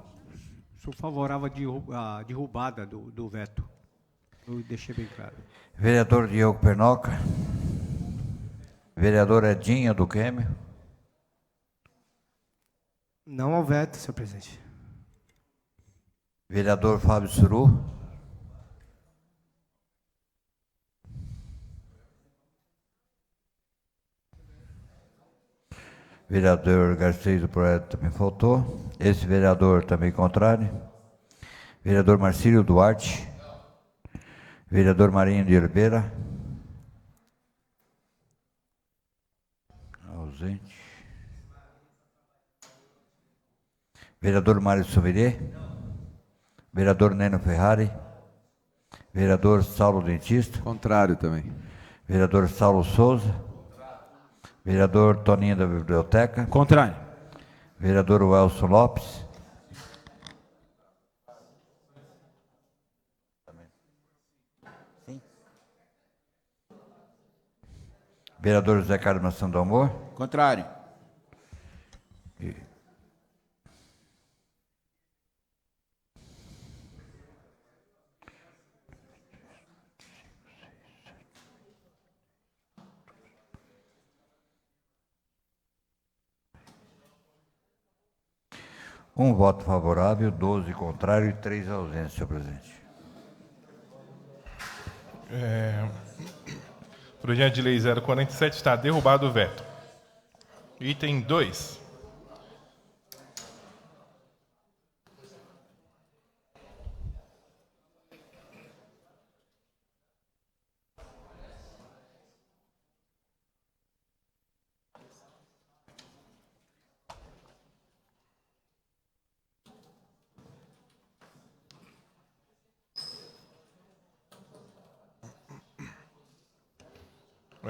Sou favorável à derrubada do veto. Eu deixei bem claro. Vereador Diogo Pernoca. Vereador Edinha do Quêmio. Não ao veto, senhor presidente. Vereador Fábio Suru. Vereador Garcês do Projeto também faltou. Esse vereador também contrário. Vereador Marcílio Duarte. Vereador Marinho de Oliveira. Ausente. Vereador Mário Sommelier. Vereador Neno Ferrari. Vereador Saulo Dentista. Contrário também. Vereador Saulo Souza. Vereador Toninho da Biblioteca. Contrário. Vereador Welson Lopes. Sim. Vereador José Carlos Maçã do Amor. Contrário. Um voto favorável, 12 contrário e 3 ausentes, senhor presidente. Projeto de Lei 047 está derrubado o veto. Item 2.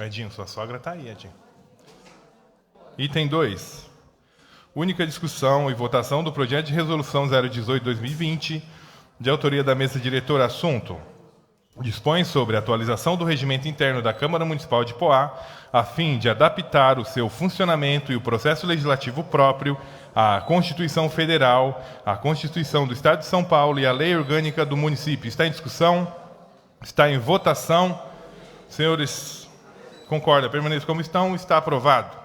Edinho, sua sogra está aí, Edinho. Item 2. Única discussão e votação do projeto de resolução 018/2020, de autoria da mesa diretora. Assunto: dispõe sobre a atualização do regimento interno da Câmara Municipal de Poá, a fim de adaptar o seu funcionamento e o processo legislativo próprio à Constituição Federal, à Constituição do Estado de São Paulo e à Lei Orgânica do município. Está em discussão? Está em votação? Senhores, concorda? Permaneçam como estão. Está aprovado.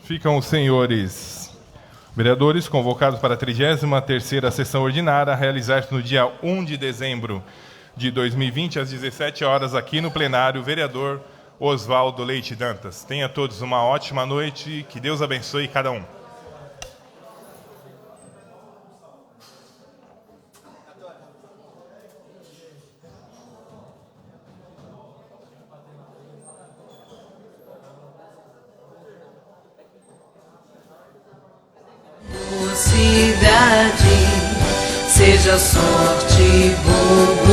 Ficam os senhores vereadores convocados para a 33ª sessão ordinária, a realizar-se no dia 1 de dezembro de 2020, às 17 horas, aqui no plenário, vereador Oswaldo Leite Dantas. Tenha todos uma ótima noite, que Deus abençoe cada um. Cidade, seja sorte, bobo